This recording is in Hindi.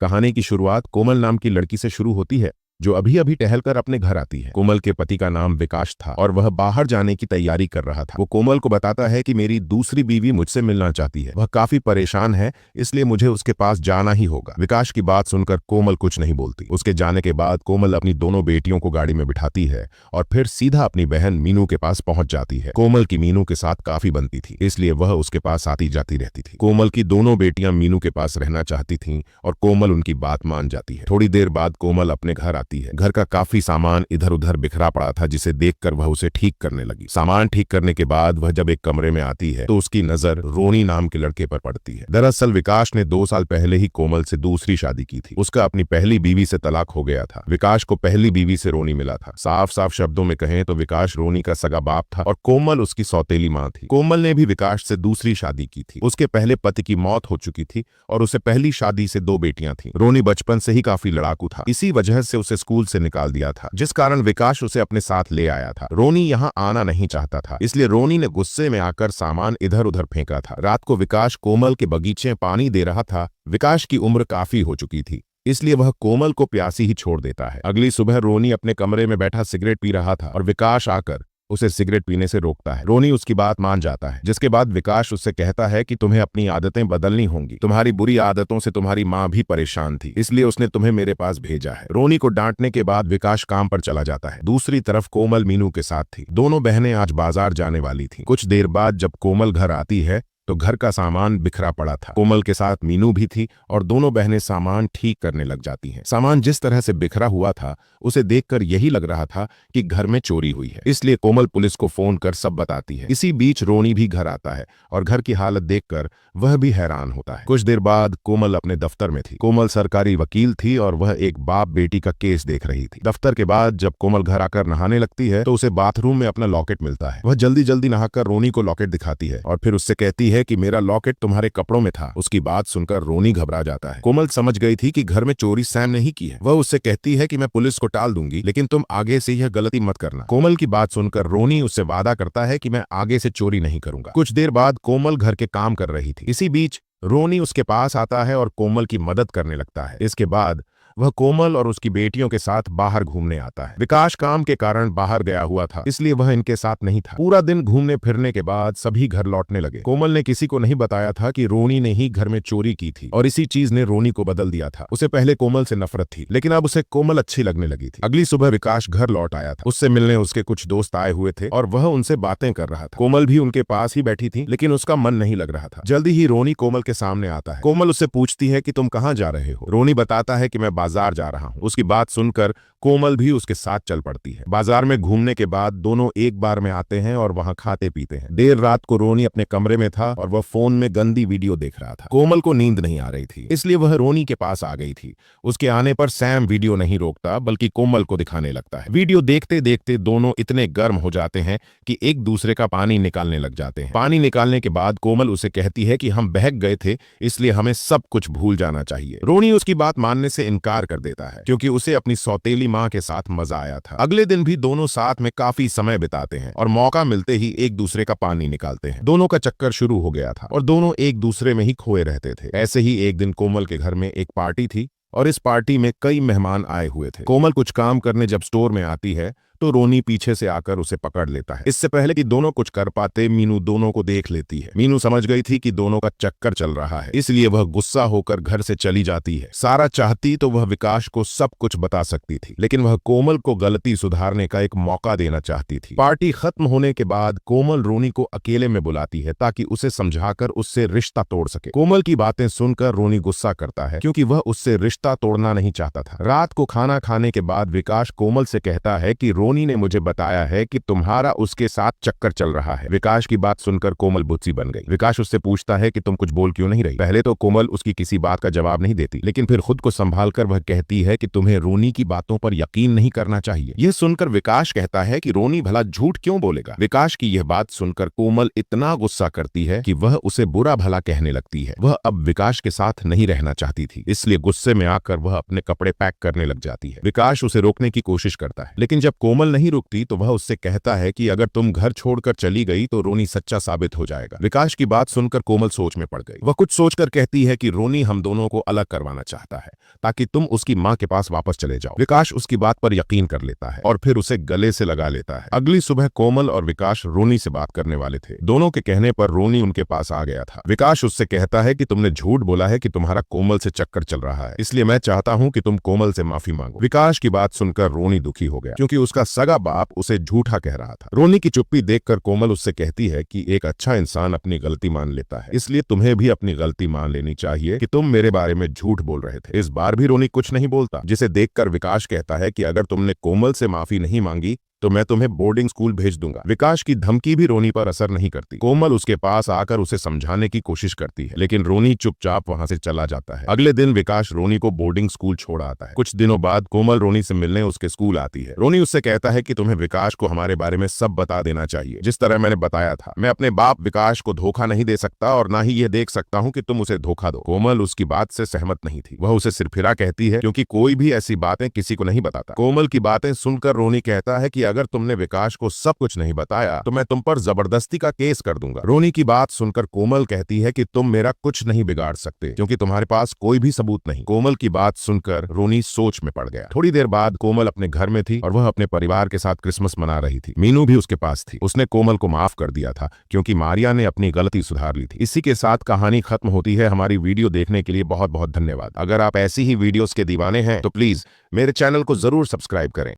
कहानी की शुरुआत कोमल नाम की लड़की से शुरू होती है, जो अभी अभी टहलकर अपने घर आती है। कोमल के पति का नाम विकास था और वह बाहर जाने की तैयारी कर रहा था। वो कोमल को बताता है कि मेरी दूसरी बीवी मुझसे मिलना चाहती है, वह काफी परेशान है, इसलिए मुझे उसके पास जाना ही होगा। विकास की बात सुनकर कोमल कुछ नहीं बोलती। उसके जाने के बाद कोमल अपनी दोनों बेटियों को गाड़ी में बिठाती है और फिर सीधा अपनी बहन मीनू के पास पहुंच जाती है। कोमल की मीनू के साथ काफी बनती थी, इसलिए वह उसके पास आती जाती रहती थी। कोमल की दोनों बेटियां मीनू के पास रहना चाहती थीं और कोमल उनकी बात मान जाती है। थोड़ी देर बाद कोमल अपने घर आती है। घर का काफी सामान इधर उधर बिखरा पड़ा था, जिसे देखकर वह उसे ठीक करने लगी। सामान ठीक करने के बाद वह जब एक कमरे में आती है तो उसकी नजर रोनी नाम के लड़के पर पड़ती है। दरअसल विकास ने 2 साल पहले ही कोमल से दूसरी शादी की थी। उसका अपनी पहली बीवी से तलाक हो गया था। विकास को पहली बीवी से रोनी मिला था। साफ साफ शब्दों में कहें तो विकास रोनी का सगा बाप था और कोमल उसकी सौतेली मां थी। कोमल ने भी विकास से दूसरी शादी की थी। उसके पहले पति की मौत हो चुकी थी और उसे पहली शादी से 2 बेटियां थीं। रोनी बचपन से ही काफी लड़ाकू था, इसी वजह से उसे स्कूल से निकाल दिया था, जिस कारण विकास उसे अपने साथ ले आया था। रोनी यहाँ आना नहीं चाहता था, इसलिए रोनी ने गुस्से में आकर सामान इधर उधर फेंका था। रात को विकास कोमल के बगीचे में पानी दे रहा था। विकास की उम्र काफी हो चुकी थी, इसलिए वह कोमल को प्यासी ही छोड़ देता है। अगली सुबह रोनी अपने कमरे में बैठा सिगरेट पी रहा था और विकास आकर उसे सिगरेट पीने से रोकता है। रोनी उसकी बात मान जाता है, जिसके बाद विकास उससे कहता है कि तुम्हें अपनी आदतें बदलनी होंगी। तुम्हारी बुरी आदतों से तुम्हारी माँ भी परेशान थी, इसलिए उसने तुम्हें मेरे पास भेजा है। रोनी को डांटने के बाद विकास काम पर चला जाता है। दूसरी तरफ कोमल मीनू के साथ थी। दोनों बहनें आज बाजार जाने वाली थीं। कुछ देर बाद जब कोमल घर आती है तो घर का सामान बिखरा पड़ा था। कोमल के साथ मीनू भी थी और दोनों बहनें सामान ठीक करने लग जाती हैं। सामान जिस तरह से बिखरा हुआ था, उसे देखकर यही लग रहा था कि घर में चोरी हुई है, इसलिए कोमल पुलिस को फोन कर सब बताती है। इसी बीच रोनी भी घर आता है और घर की हालत देखकर वह भी हैरान होता है। कुछ देर बाद कोमल अपने दफ्तर में थी। कोमल सरकारी वकील थी और वह एक बाप बेटी का केस देख रही थी। दफ्तर के बाद जब कोमल घर आकर नहाने लगती है तो उसे बाथरूम में अपना लॉकेट मिलता है। वह जल्दी जल्दी नहाकर रोनी को लॉकेट दिखाती है और फिर उससे कहती है कि मेरा लॉकेट तुम्हारे कपड़ों में था। उसकी बात सुनकर रोनी घबरा जाता है। कोमल समझ गई थी कि घर में चोरी सैम ने ही की है। वह उससे कहती है कि मैं पुलिस को टाल दूंगी, लेकिन तुम आगे से यह गलती मत करना। कोमल की बात सुनकर रोनी उससे वादा करता है कि मैं आगे से चोरी नहीं करूंगा। कुछ देर बाद कोमल घर के काम कर रही थी। इसी बीच रोनी उसके पास आता है और कोमल की मदद करने लगता है। इसके बाद वह कोमल और उसकी बेटियों के साथ बाहर घूमने आता है। विकास काम के कारण बाहर गया हुआ था, इसलिए वह इनके साथ नहीं था। पूरा दिन घूमने फिरने के बाद सभी घर लौटने लगे। कोमल ने किसी को नहीं बताया था कि रोनी ने ही घर में चोरी की थी और इसी चीज ने रोनी को बदल दिया था। उसे पहले कोमल से नफरत थी, लेकिन अब उसे कोमल अच्छी लगने लगी थी। अगली सुबह विकास घर लौट आया था। उससे मिलने उसके कुछ दोस्त आए हुए थे और वह उनसे बातें कर रहा था। कोमल भी उनके पास ही बैठी थी, लेकिन उसका मन नहीं लग रहा था। जल्दी ही रोनी कोमल के सामने आता है। कोमल उससे पूछती है कि तुम कहाँ जा रहे हो। रोनी बताता है कि मैं बाजार जा रहा हूँ। उसकी बात सुनकर कोमल भी उसके साथ चल पड़ती है। बाजार में घूमने के बाद दोनों एक बार में आते हैं और वहां खाते पीते हैं। देर रात को रोनी अपने कमरे में था और वह फोन में गंदी वीडियो देख रहा था। कोमल को नींद नहीं आ रही थी, इसलिए वह रोनी के पास आ गई थी। उसके आने पर सैम वीडियो नहीं रोकता, बल्कि कोमल को दिखाने लगता है। वीडियो देखते देखते दोनों इतने गर्म हो जाते हैं कि एक दूसरे का पानी निकालने लग जाते हैं। पानी निकालने के बाद कोमल उसे कहती है कि हम बहक गए थे, इसलिए हमें सब कुछ भूल जाना चाहिए। रोनी उसकी बात मानने से इनकार कर देता है, क्योंकि उसे अपनी सौतेली मां के साथ मजा आया था। अगले दिन भी दोनों साथ में काफी समय बिताते हैं और मौका मिलते ही एक दूसरे का पानी निकालते हैं। दोनों का चक्कर शुरू हो गया था और दोनों एक दूसरे में ही खोए रहते थे। ऐसे ही एक दिन कोमल के घर में एक पार्टी थी और इस पार्टी में कई मेहमान आए हुए थे। कोमल कुछ काम करने जब स्टोर में आती है तो रोनी पीछे से आकर उसे पकड़ लेता है। इससे पहले कि दोनों कुछ कर पाते, मीनू दोनों को देख लेती है। मीनू समझ गई थी कि दोनों का चक्कर चल रहा है, इसलिए वह गुस्सा होकर घर से चली जाती है। सारा चाहती तो वह विकास को सब कुछ बता सकती थी, लेकिन वह कोमल को गलती सुधारने का एक मौका देना चाहती थी। पार्टी खत्म होने के बाद कोमल रोनी को अकेले में बुलाती है ताकि उसे समझाकर उससे रिश्ता तोड़ सके। कोमल की बातें सुनकर रोनी गुस्सा करता है, क्योंकि वह उससे रिश्ता तोड़ना नहीं चाहता था। रात को खाना खाने के बाद विकास कोमल से कहता है कि रोनी ने मुझे बताया है कि तुम्हारा उसके साथ चक्कर चल रहा है। विकास की बात सुनकर कोमल बुत्सी बन गई। विकास उससे पूछता है कि तुम कुछ बोल क्यों नहीं रही। पहले तो कोमल उसकी किसी बात का जवाब नहीं देती, लेकिन फिर खुद को संभालकर वह कहती है कि तुम्हें रोनी की बातों पर यकीन नहीं करना चाहिए। यह सुनकर विकास कहता है कि रोनी भला झूठ क्यों बोलेगा। विकास की यह बात सुनकर कोमल इतना गुस्सा करती है कि वह उसे बुरा भला कहने लगती है। वह अब विकास के साथ नहीं रहना चाहती थी, इसलिए गुस्से में आकर वह अपने कपड़े पैक करने लग जाती है। विकास उसे रोकने की कोशिश करता है, लेकिन जब कोमल कोमल नहीं रुकती तो वह उससे कहता है कि अगर तुम घर छोड़कर चली गई तो रोनी सच्चा साबित हो जाएगा। विकास की बात सुनकर कोमल सोच में पड़ गई। वह कुछ सोचकर कहती है कि रोनी हम दोनों को अलग करवाना चाहता है ताकि तुम उसकी माँ के पास वापस चले जाओ। विकास उसकी बात पर यकीन कर लेता है और फिर उसे गले से लगा लेता है। अगली सुबह कोमल और विकास रोनी से बात करने वाले थे। दोनों के कहने पर रोनी उनके पास आ गया था। विकास उससे कहता है कि तुमने झूठ बोला है कि तुम्हारा कोमल से चक्कर चल रहा है, इसलिए मैं चाहता हूं कि तुम कोमल से माफी मांगो। विकास की बात सुनकर रोनी दुखी हो गया क्योंकि उसका सगा बाप उसे झूठा कह रहा था। रोनी की चुप्पी देखकर कोमल उससे कहती है कि एक अच्छा इंसान अपनी गलती मान लेता है, इसलिए तुम्हें भी अपनी गलती मान लेनी चाहिए कि तुम मेरे बारे में झूठ बोल रहे थे। इस बार भी रोनी कुछ नहीं बोलता, जिसे देखकर विकास कहता है कि अगर तुमने कोमल से माफी नहीं मांगी तो मैं तुम्हें बोर्डिंग स्कूल भेज दूंगा। विकास की धमकी भी रोनी पर असर नहीं करती। कोमल उसके पास आकर उसे समझाने की कोशिश करती है, लेकिन रोनी चुपचाप वहां से चला जाता है। अगले दिन विकास रोनी को बोर्डिंग स्कूल छोड़ आता है। कुछ दिनों बाद कोमल रोनी से मिलने उसके स्कूल आती है। रोनी उससे कहता है कि तुम्हें विकास को हमारे बारे में सब बता देना चाहिए, जिस तरह मैंने बताया था। मैं अपने बाप विकास को धोखा नहीं दे सकता और ना ही यह देख सकता हूँ कि तुम उसे धोखा दो। कोमल उसकी बात से सहमत नहीं थी। वह उसे सिरफिरा कहती है क्योंकि कोई भी ऐसी बातें किसी को नहीं बताता। कोमल की बातें सुनकर रोनी कहता है कि अगर तुमने विकास को सब कुछ नहीं बताया तो मैं तुम पर जबरदस्ती का केस कर दूंगा। रोनी की बात सुनकर कोमल कहती है कि तुम मेरा कुछ नहीं बिगाड़ सकते क्योंकि तुम्हारे पास कोई भी सबूत नहीं। कोमल की बात सुनकर रोनी सोच में पड़ गया। थोड़ी देर बाद कोमल अपने घर में थी और वह अपने परिवार के साथ क्रिसमस मना रही थी। मीनू भी उसके पास थी। उसने कोमल को माफ कर दिया था क्योंकि मारिया ने अपनी गलती सुधार ली थी। इसी के साथ कहानी खत्म होती है। हमारी वीडियो देखने के लिए बहुत बहुत धन्यवाद। अगर आप ऐसी ही वीडियोस के दीवाने हैं तो प्लीज मेरे चैनल को जरूर सब्सक्राइब करें।